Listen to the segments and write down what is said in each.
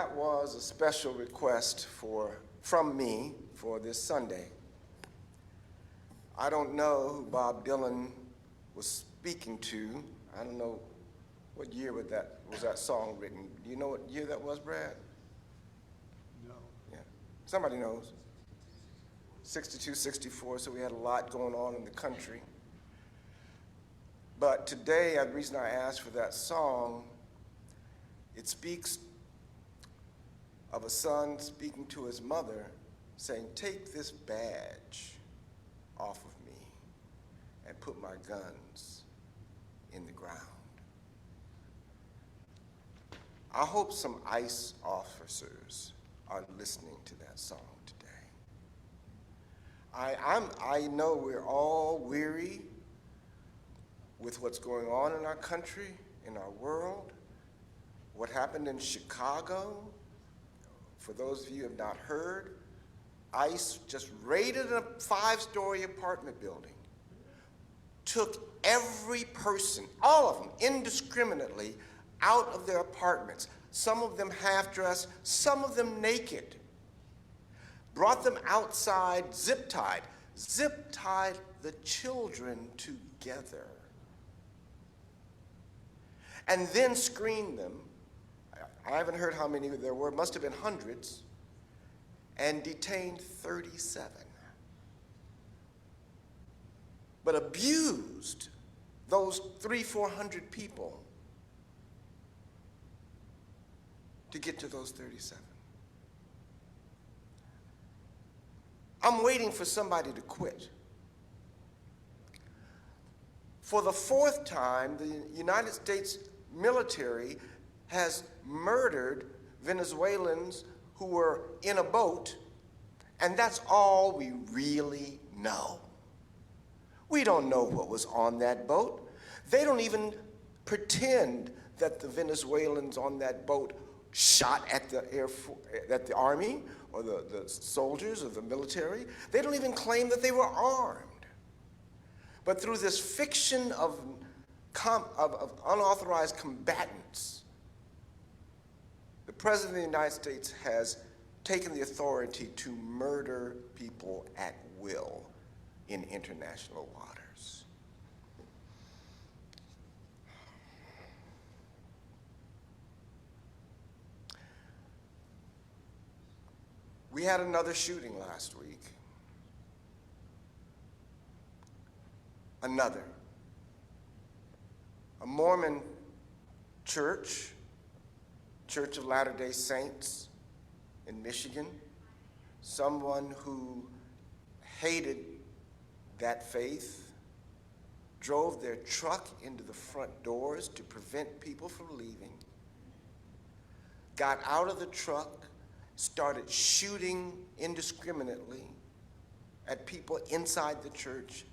That was a special request from me for this Sunday. I don't know who Bob Dylan was speaking to. I don't know what year was that song written. Do you know what year that was, Brad? No. Yeah. Somebody knows. 62, 64, so we had a lot going on in the country. But today, the reason I asked for that song, it speaks of a son speaking to his mother, saying, "Take this badge off of me and put my guns in the ground." I hope some ICE officers are listening to that song today. I know we're all weary with what's going on in our country, in our world. What happened in Chicago, for those of you who have not heard, ICE just raided a 5-story apartment building, took every person, all of them, indiscriminately, out of their apartments, some of them half-dressed, some of them naked, brought them outside zip-tied the children together, and then screened them. I haven't heard how many there were, must have been hundreds, and detained 37. But abused those 300-400 people to get to those 37. I'm waiting for somebody to quit. For the 4th time, the United States military has murdered Venezuelans who were in a boat, and that's all we really know. We don't know what was on that boat. They don't even pretend that the Venezuelans on that boat shot at the army or the soldiers or the military. They don't even claim that they were armed. But through this fiction of unauthorized combatants, the President of the United States has taken the authority to murder people at will in international waters. We had another shooting last week. Another. A Mormon church, Church of Latter-day Saints in Michigan, someone who hated that faith, drove their truck into the front doors to prevent people from leaving, got out of the truck, started shooting indiscriminately at people inside the church,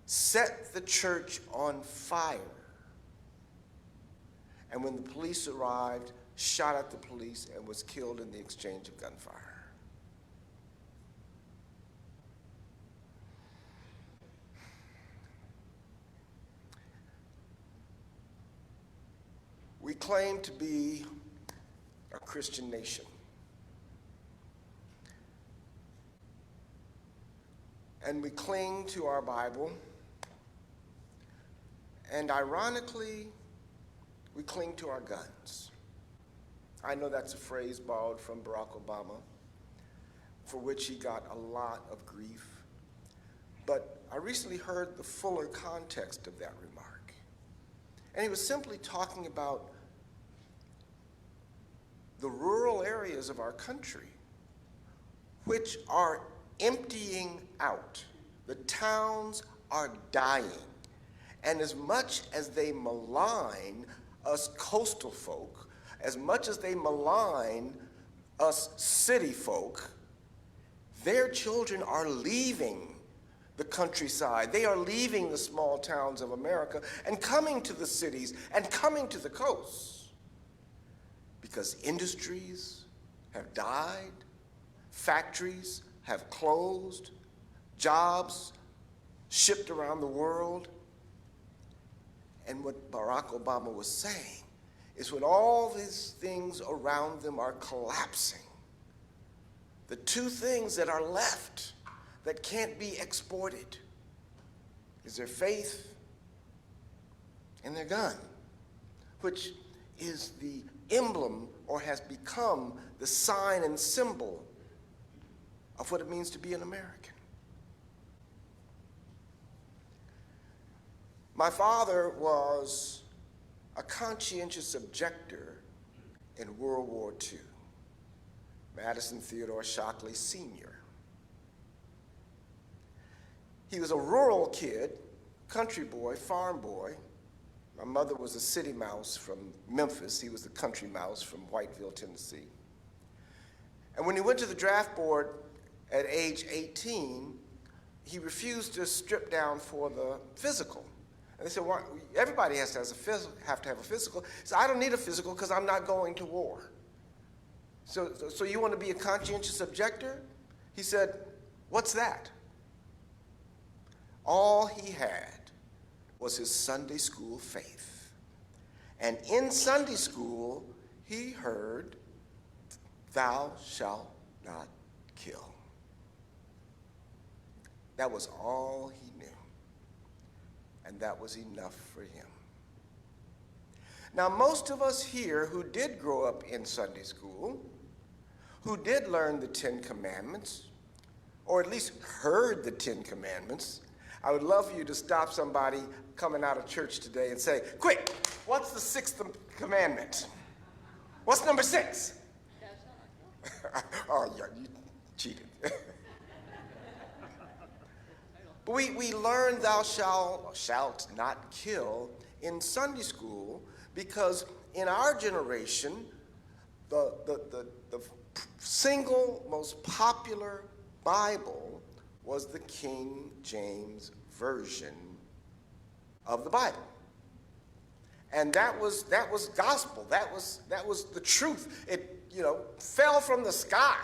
set the church on fire, and when the police arrived, shot at the police and was killed in the exchange of gunfire. We claim to be a Christian nation. And we cling to our Bible. And ironically, we cling to our guns. I know that's a phrase borrowed from Barack Obama, for which he got a lot of grief. But I recently heard the fuller context of that remark. And he was simply talking about the rural areas of our country, which are emptying out. The towns are dying. And as much as they malign us coastal folk, as much as they malign us city folk, their children are leaving the countryside. They are leaving the small towns of America and coming to the cities and coming to the coasts because industries have died, factories have closed, jobs shipped around the world. And what Barack Obama was saying is when all these things around them are collapsing. The two things that are left that can't be exported is their faith and their gun, which is the emblem or has become the sign and symbol of what it means to be an American. My father was a conscientious objector in World War II, Madison Theodore Shockley Sr. He was a rural kid, country boy, farm boy. My mother was a city mouse from Memphis. He was the country mouse from Whiteville, Tennessee. And when he went to the draft board at age 18, he refused to strip down for the physical. And they said, well, everybody has to have a physical. He said, I don't need a physical because I'm not going to war. So you want to be a conscientious objector? He said, what's that? All he had was his Sunday school faith. And in Sunday school, he heard, thou shalt not kill. That was all he knew. And that was enough for him. Now, most of us here who did grow up in Sunday school, who did learn the 10 Commandments, or at least heard the 10 Commandments, I would love for you to stop somebody coming out of church today and say, quick, what's the 6th commandment? What's number 6? Oh, yeah, you cheated. But we learned thou shalt not kill in Sunday school because in our generation, the single most popular Bible was the King James Version of the Bible. And that was gospel. That was the truth. It, fell from the sky.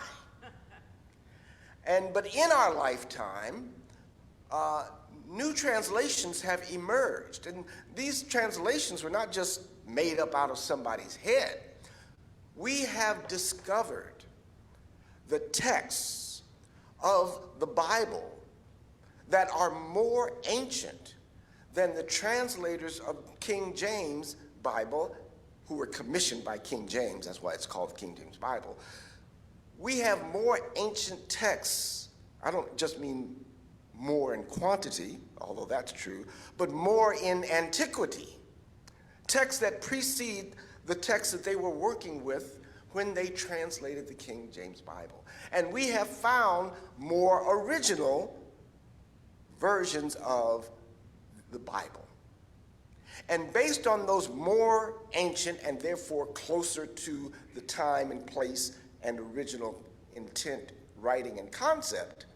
But in our lifetime, new translations have emerged. And these translations were not just made up out of somebody's head. We have discovered the texts of the Bible that are more ancient than the translators of King James Bible, who were commissioned by King James. That's why it's called the King James Bible. We have more ancient texts. I don't just mean more in quantity, although that's true, but more in antiquity. Texts that precede the texts that they were working with when they translated the King James Bible. And we have found more original versions of the Bible. And based on those more ancient and therefore closer to the time and place and original intent, writing, and concept,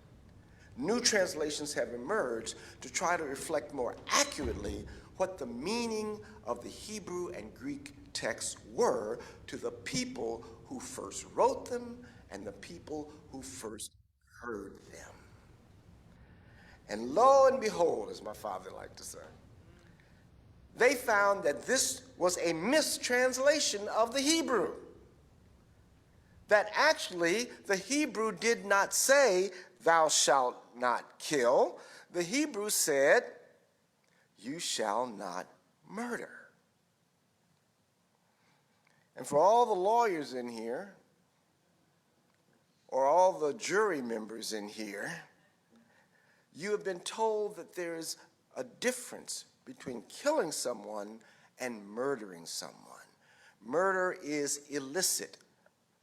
new translations have emerged to try to reflect more accurately what the meaning of the Hebrew and Greek texts were to the people who first wrote them and the people who first heard them. And lo and behold, as my father liked to say, they found that this was a mistranslation of the Hebrew. That actually the Hebrew did not say, thou shalt not kill. The Hebrew said, you shall not murder. And for all the lawyers in here, or all the jury members in here, you have been told that there is a difference between killing someone and murdering someone. Murder is illicit,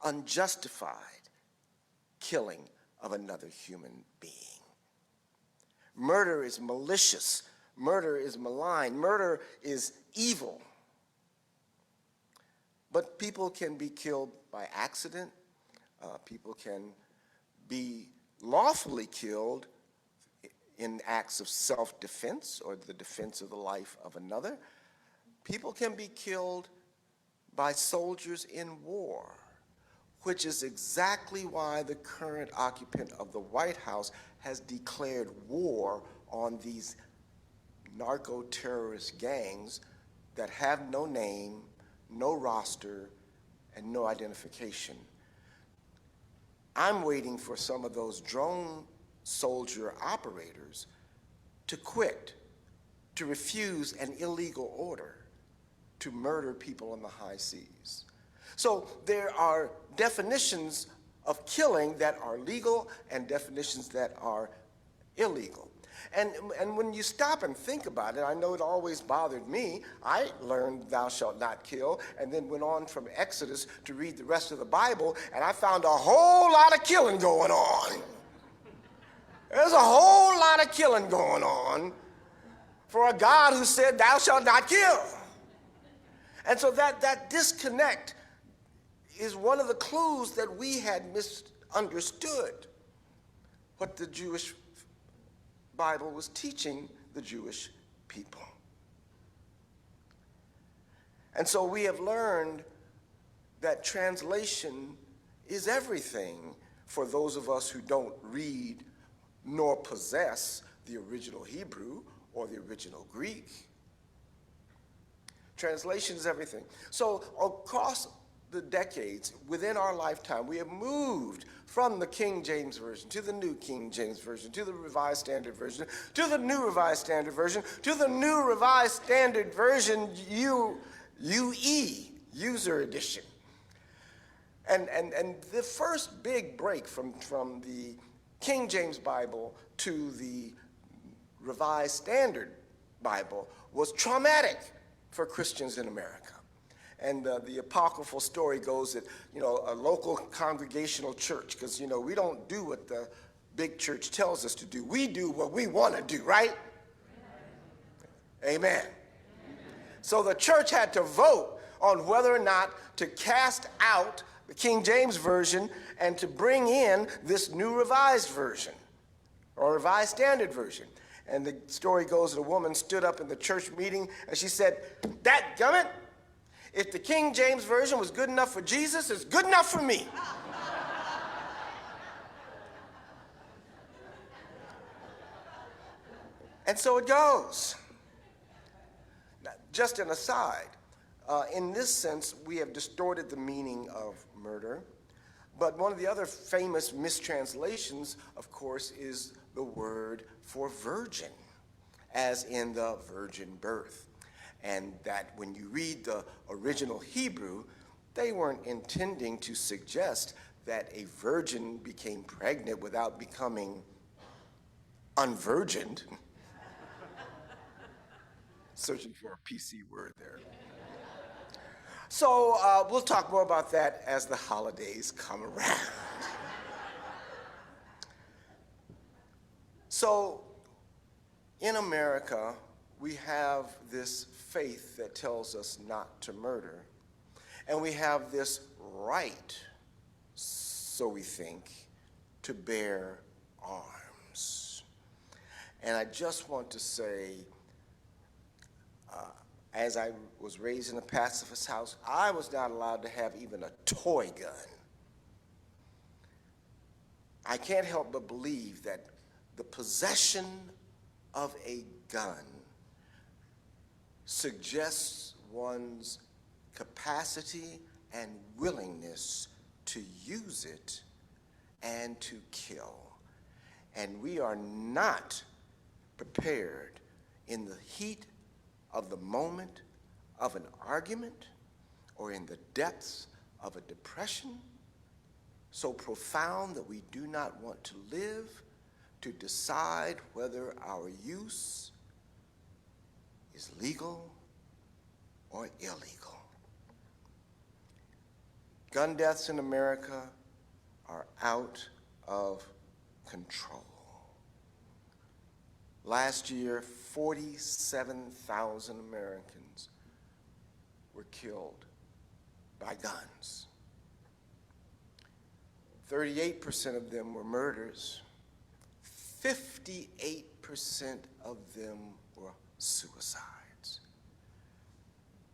unjustified killing of another human being. Murder is malicious. Murder is malign. Murder is evil. But people can be killed by accident. People can be lawfully killed in acts of self-defense or the defense of the life of another. People can be killed by soldiers in war, which is exactly why the current occupant of the White House has declared war on these narco-terrorist gangs that have no name, no roster, and no identification. I'm waiting for some of those drone soldier operators to quit, to refuse an illegal order to murder people on the high seas. So there are definitions of killing that are legal and definitions that are illegal. And when you stop and think about it, I know it always bothered me. I learned thou shalt not kill, and then went on from Exodus to read the rest of the Bible, and I found a whole lot of killing going on. There's a whole lot of killing going on for a God who said thou shalt not kill. And so that disconnect is one of the clues that we had misunderstood what the Jewish Bible was teaching the Jewish people. And so we have learned that translation is everything for those of us who don't read nor possess the original Hebrew or the original Greek. Translation is everything. So across the decades, within our lifetime, we have moved from the King James Version to the New King James Version to the Revised Standard Version to the New Revised Standard Version to the New Revised Standard Version UE, User Edition. And the first big break from the King James Bible to the Revised Standard Bible was traumatic for Christians in America. And the apocryphal story goes that, a local congregational church, because, we don't do what the big church tells us to do. We do what we want to do, right? Amen. So the church had to vote on whether or not to cast out the King James Version and to bring in this New Revised Version or Revised Standard Version. And the story goes that a woman stood up in the church meeting and she said, "Dadgummit, if the King James Version was good enough for Jesus, it's good enough for me." And so it goes. Now, just an aside, in this sense, we have distorted the meaning of murder. But one of the other famous mistranslations, of course, is the word for virgin, as in the virgin birth. And that when you read the original Hebrew, they weren't intending to suggest that a virgin became pregnant without becoming unvirgined. Searching for a PC word there. So we'll talk more about that as the holidays come around. So in America, we have this faith that tells us not to murder. And we have this right, so we think, to bear arms. And I just want to say, as I was raised in a pacifist house, I was not allowed to have even a toy gun. I can't help but believe that the possession of a gun suggests one's capacity and willingness to use it and to kill. And we are not prepared in the heat of the moment of an argument or in the depths of a depression so profound that we do not want to live to decide whether our use is legal or illegal. Gun deaths in America are out of control. Last year, 47,000 Americans were killed by guns. 38% of them were murders. 58% of them were suicides.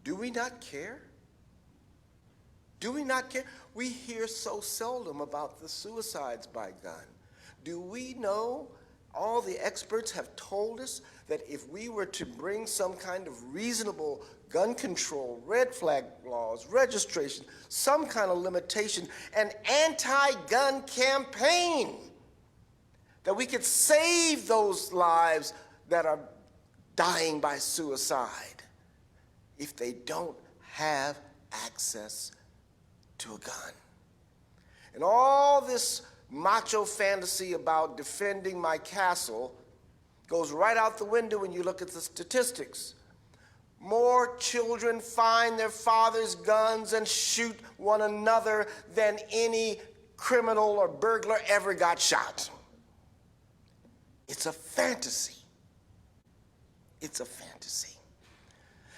Do we not care? Do we not care? We hear so seldom about the suicides by gun. Do we know? All the experts have told us that if we were to bring some kind of reasonable gun control, red flag laws, registration, some kind of limitation, an anti-gun campaign, that we could save those lives that are dying by suicide if they don't have access to a gun. And all this macho fantasy about defending my castle goes right out the window when you look at the statistics. More children find their father's guns and shoot one another than any criminal or burglar ever got shot. It's a fantasy. It's a fantasy.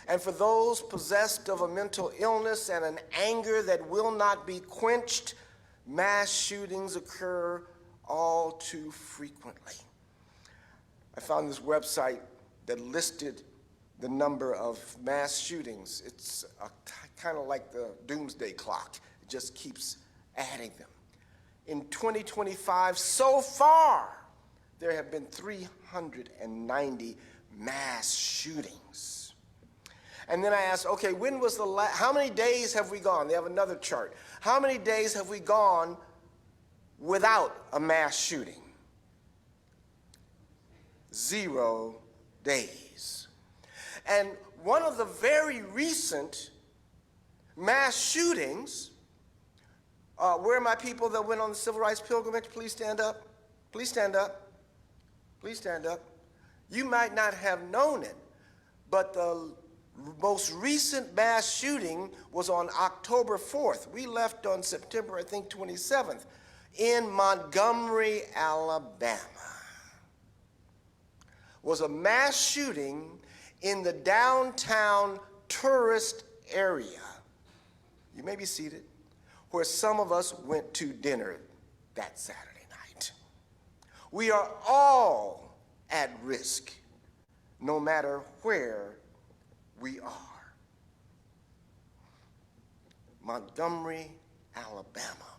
And for those possessed of a mental illness and an anger that will not be quenched, mass shootings occur all too frequently. I found this website that listed the number of mass shootings. It's kind of like the doomsday clock. It just keeps adding them. In 2025, so far, there have been 390 mass shootings. And then I asked, okay, when was the how many days have we gone? They have another chart. How many days have we gone without a mass shooting? 0 days. And one of the very recent mass shootings, where are my people that went on the civil rights pilgrimage? Please stand up. Please stand up. Please stand up. You might not have known it, but the most recent mass shooting was on October 4th. We left on September, I think, 27th, in Montgomery, Alabama. Was a mass shooting in the downtown tourist area. You may be seated, where some of us went to dinner that Saturday night. We are all at risk, no matter where we are. Montgomery, Alabama.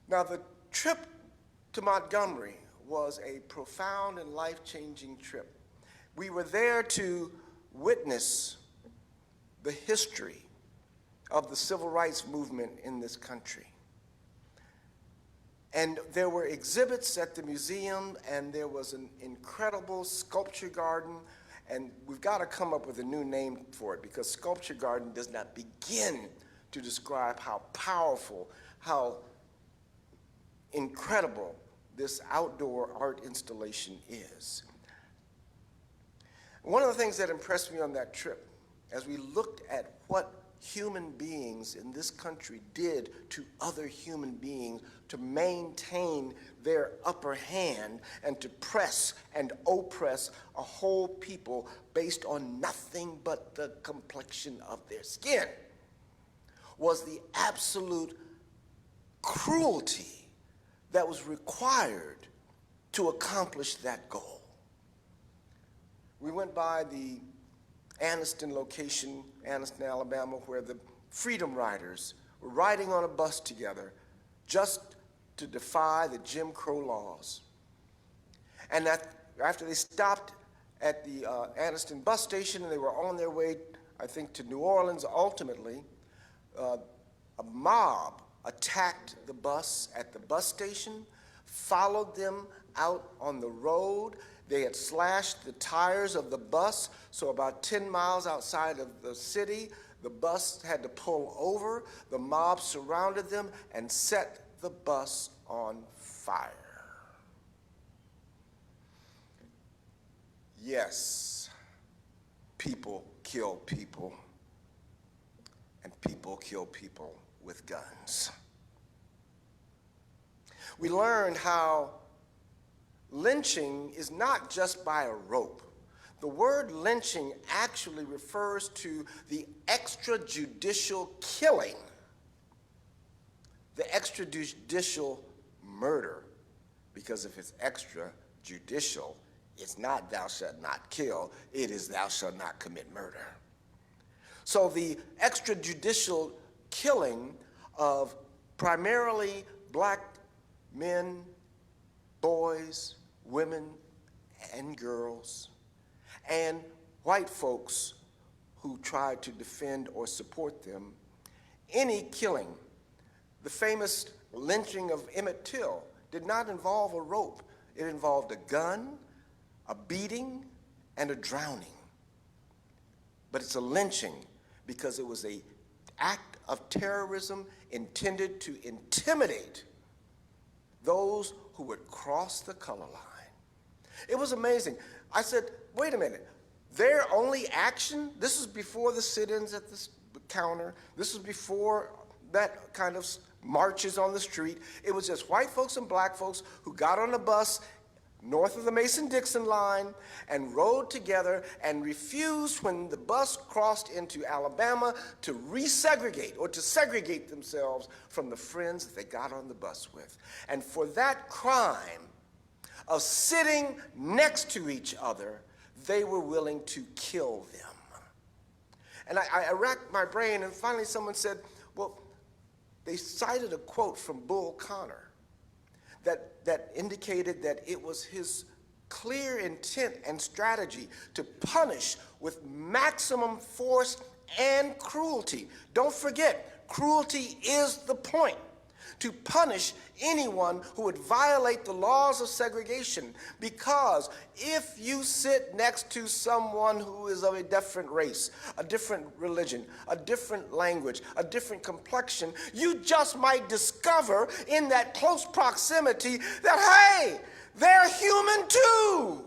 Now, the trip to Montgomery was a profound and life-changing trip. We were there to witness the history of the civil rights movement in this country. And there were exhibits at the museum, and there was an incredible sculpture garden, and we've got to come up with a new name for it, because sculpture garden does not begin to describe how powerful, how incredible this outdoor art installation is. One of the things that impressed me on that trip, as we looked at what human beings in this country did to other human beings to maintain their upper hand and to press and oppress a whole people based on nothing but the complexion of their skin, was the absolute cruelty that was required to accomplish that goal. We went by the Anniston location, Anniston, Alabama, where the Freedom Riders were riding on a bus together just to defy the Jim Crow laws. And after they stopped at the Anniston bus station and they were on their way, I think, to New Orleans ultimately, a mob attacked the bus at the bus station, followed them out on the road. They had slashed the tires of the bus, so about 10 miles outside of the city, the bus had to pull over. The mob surrounded them and set the bus on fire. Yes, people kill people, and people kill people with guns. We learned how lynching is not just by a rope. The word lynching actually refers to the extrajudicial killing, the extrajudicial murder, because if it's extrajudicial, it's not thou shalt not kill, it is thou shalt not commit murder. So the extrajudicial killing of primarily black men, boys, women, and girls, and white folks who tried to defend or support them. Any killing, the famous lynching of Emmett Till, did not involve a rope. It involved a gun, a beating, and a drowning. But it's a lynching because it was an act of terrorism intended to intimidate those who would cross the color line. It was amazing. I said, wait a minute, their only action, this is before the sit-ins at the counter, this is before that kind of marches on the street. It was just white folks and black folks who got on a bus north of the Mason-Dixon line and rode together and refused when the bus crossed into Alabama to resegregate or to segregate themselves from the friends that they got on the bus with. And for that crime of sitting next to each other, they were willing to kill them. And I racked my brain, and finally someone said, well, they cited a quote from Bull Connor that indicated that it was his clear intent and strategy to punish with maximum force and cruelty. Don't forget, cruelty is the point. To punish anyone who would violate the laws of segregation, because if you sit next to someone who is of a different race, a different religion, a different language, a different complexion, you just might discover in that close proximity that, hey, they're human too.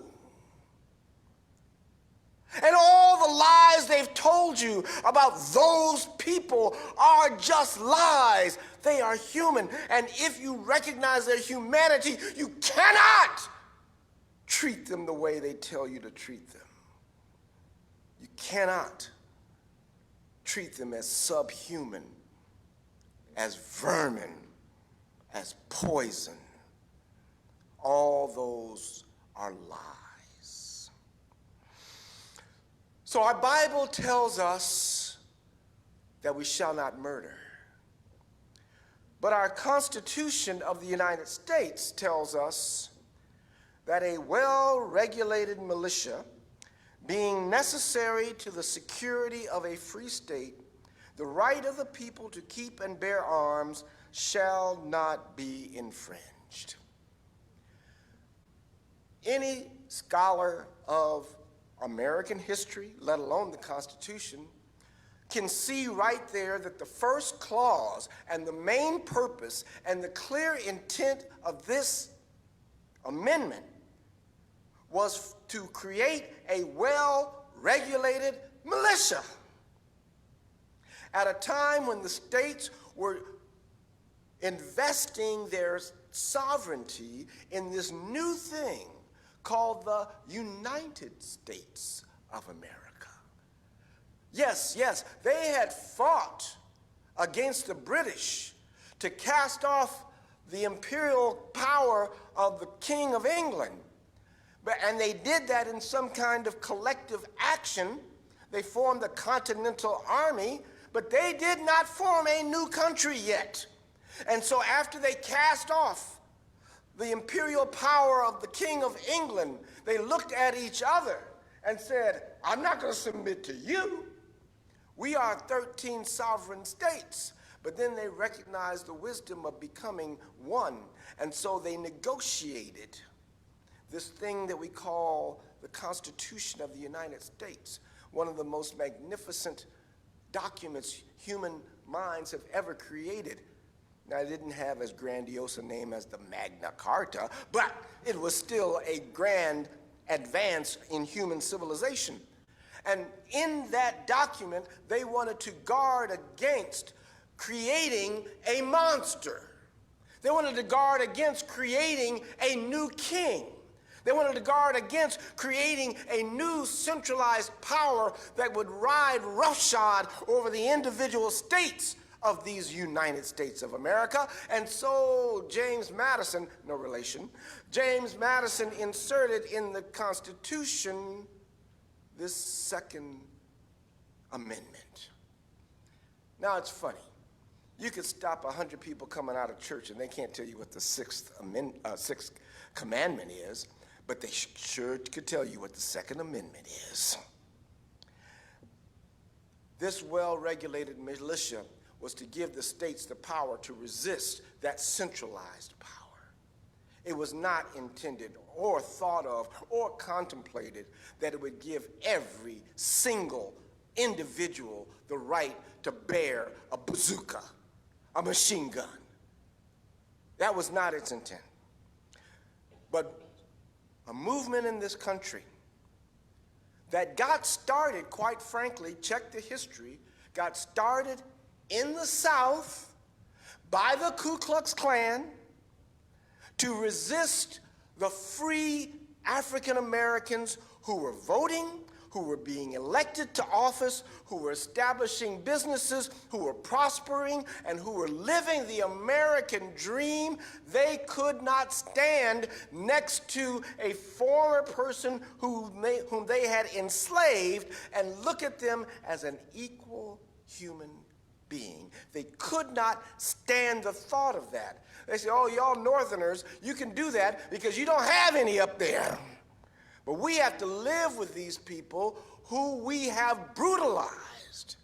And all the lies they've told you about those people are just lies. They are human. And if you recognize their humanity, you cannot treat them the way they tell you to treat them. You cannot treat them as subhuman, as vermin, as poison. All those are lies. So our Bible tells us that we shall not murder. But our Constitution of the United States tells us that a well-regulated militia, being necessary to the security of a free state, the right of the people to keep and bear arms shall not be infringed. Any scholar of American history, let alone the Constitution, can see right there that the first clause and the main purpose and the clear intent of this amendment was to create a well-regulated militia at a time when the states were investing their sovereignty in this new thing called the United States of America. Yes, they had fought against the British to cast off the imperial power of the King of England. And they did that in some kind of collective action. They formed the Continental Army, but they did not form a new country yet. And so after they cast off the imperial power of the King of England, they looked at each other and said, I'm not going to submit to you. We are 13 sovereign states. But then they recognized the wisdom of becoming one. And so they negotiated this thing that we call the Constitution of the United States, one of the most magnificent documents human minds have ever created. Now, it didn't have as grandiose a name as the Magna Carta, but it was still a grand advance in human civilization. And in that document, they wanted to guard against creating a monster. They wanted to guard against creating a new king. They wanted to guard against creating a new centralized power that would ride roughshod over the individual states of these United States of America. And so James Madison, no relation, James Madison inserted in the Constitution this Second Amendment. Now it's funny. You could stop 100 people coming out of church and they can't tell you what the Sixth Commandment is, but they sure could tell you what the Second Amendment is. This well-regulated militia was to give the states the power to resist that centralized power. It was not intended or thought of or contemplated that it would give every single individual the right to bear a bazooka, a machine gun. That was not its intent. But a movement in this country that got started, quite frankly, check the history, got started in the South by the Ku Klux Klan to resist the free African Americans who were voting, who were being elected to office, who were establishing businesses, who were prospering, and who were living the American dream. They could not stand next to a former person whom they had enslaved and look at them as an equal human being. They could not stand the thought of that. They say, oh, y'all Northerners, you can do that because you don't have any up there. But we have to live with these people who we have brutalized.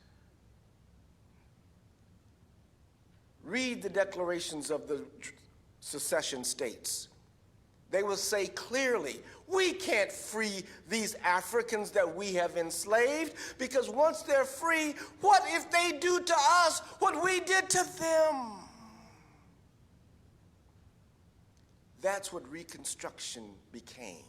Read the declarations of the secession states. They will say clearly, we can't free these Africans that we have enslaved because once they're free, what if they do to us what we did to them? That's what Reconstruction became.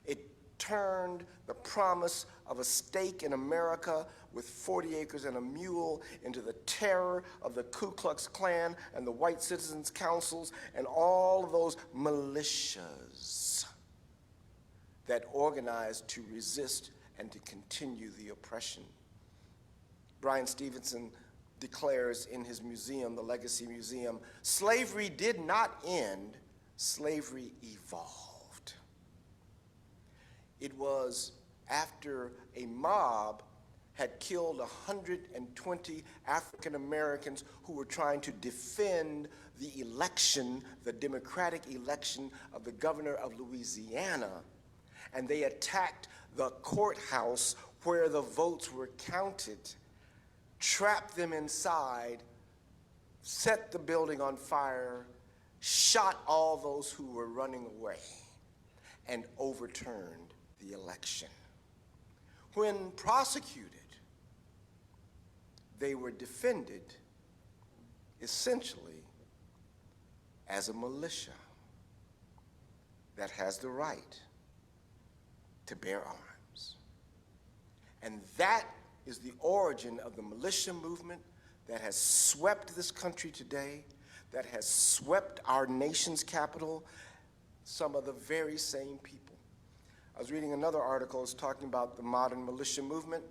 It turned the promise of a stake in America with 40 acres and a mule into the terror of the Ku Klux Klan and the White Citizens Councils and all of those militias that organized to resist and to continue the oppression. Bryan Stevenson declares in his museum, the Legacy Museum, slavery did not end, slavery evolved. It was after a mob had killed 120 African Americans who were trying to defend the election, the democratic election of the governor of Louisiana, and they attacked the courthouse where the votes were counted, trapped them inside, set the building on fire, shot all those who were running away, and overturned the election. When prosecuted, they were defended essentially as a militia that has the right to bear arms. And that is the origin of the militia movement that has swept this country today, that has swept our nation's capital, some of the very same people. I was reading another article, it's talking about the modern militia movement,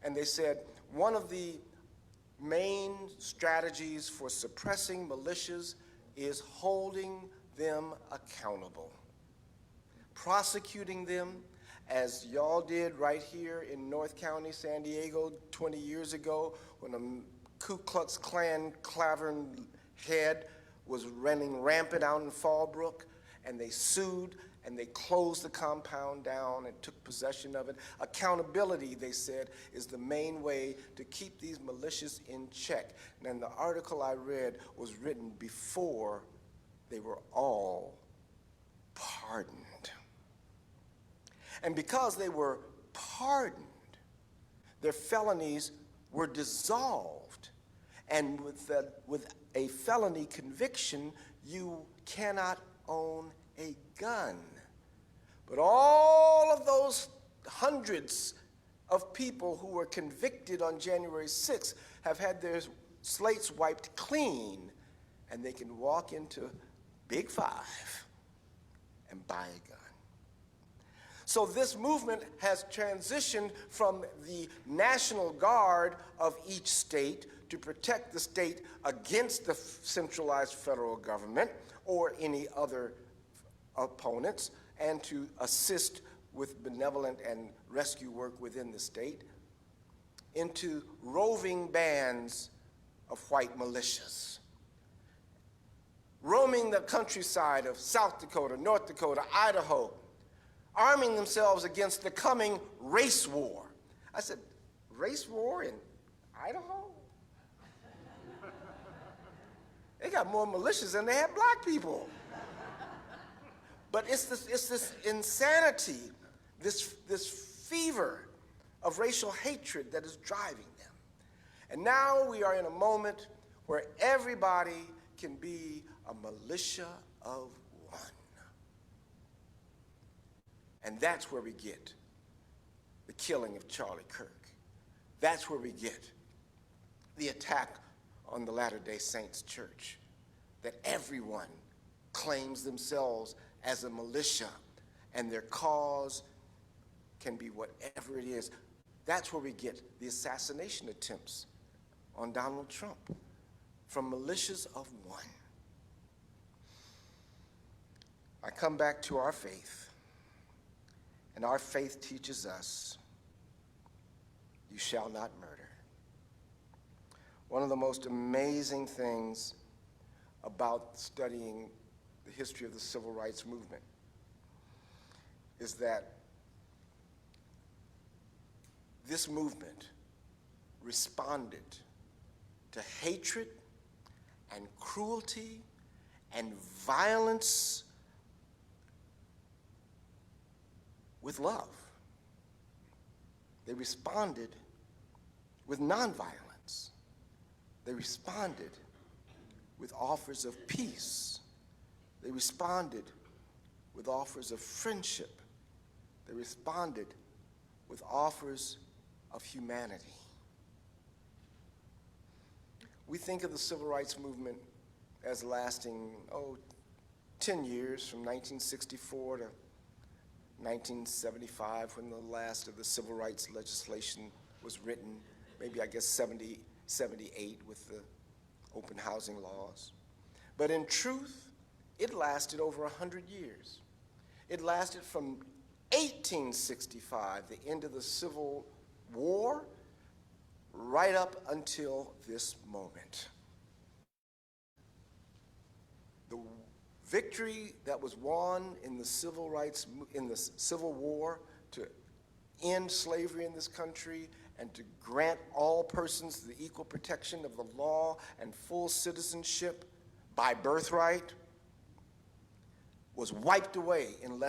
and they said one of the main strategies for suppressing militias is holding them accountable, prosecuting them, as y'all did right here in North County, San Diego, 20 years ago, when a Ku Klux Klan clavering head was running rampant out in Fallbrook, and they sued, and they closed the compound down and took possession of it. Accountability, they said, is the main way to keep these militias in check. And the article I read was written before they were all pardoned. And because they were pardoned, their felonies were dissolved. And with a felony conviction, you cannot own a gun. But all of those hundreds of people who were convicted on January 6th have had their slates wiped clean, and they can walk into Big Five and buy a gun. So this movement has transitioned from the National Guard of each state to protect the state against the centralized federal government or any other opponents, and to assist with benevolent and rescue work within the state, into roving bands of white militias, roaming the countryside of South Dakota, North Dakota, Idaho, arming themselves against the coming race war. I said, race war in Idaho? They got more militias than they have black people. But it's this insanity, this fever of racial hatred that is driving them. And now we are in a moment where everybody can be a militia of one. And that's where we get the killing of Charlie Kirk. That's where we get the attack on the Latter-day Saints Church, that everyone claims themselves as a militia and their cause can be whatever it is. That's where we get the assassination attempts on Donald Trump, from militias of one. I come back to our faith, and our faith teaches us, you shall not murder. One of the most amazing things about studying the history of the civil rights movement is that this movement responded to hatred and cruelty and violence with love. They responded with nonviolence. They responded with offers of peace. They responded with offers of friendship. They responded with offers of humanity. We think of the civil rights movement as lasting, 10 years, from 1964 to 1975, when the last of the civil rights legislation was written, maybe I guess 78 with the open housing laws. But in truth, it lasted over 100 years. It lasted from 1865, the end of the Civil War, right up until this moment. The victory that was won in the civil rights, in the Civil War, to end slavery in this country and to grant all persons the equal protection of the law and full citizenship by birthright, was wiped away in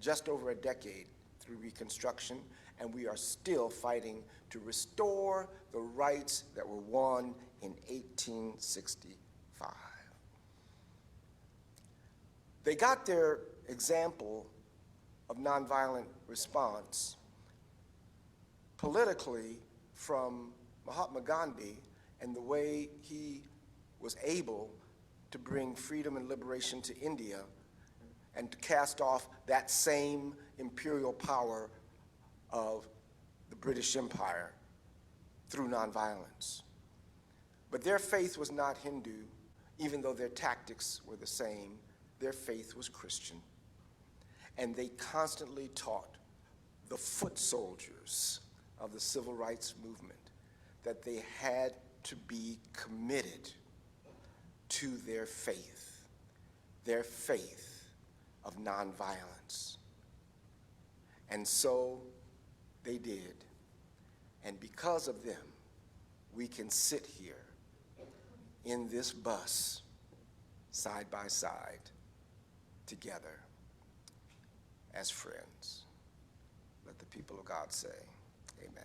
just over a decade through Reconstruction, and we are still fighting to restore the rights that were won in 1865. They got their example of nonviolent response politically from Mahatma Gandhi and the way he was able to bring freedom and liberation to India and to cast off that same imperial power of the British Empire through nonviolence. But their faith was not Hindu, even though their tactics were the same. Their faith was Christian. And they constantly taught the foot soldiers of the civil rights movement that they had to be committed to their faith of nonviolence. And so they did. And because of them, we can sit here in this bus side by side together as friends. Let the people of God say, amen.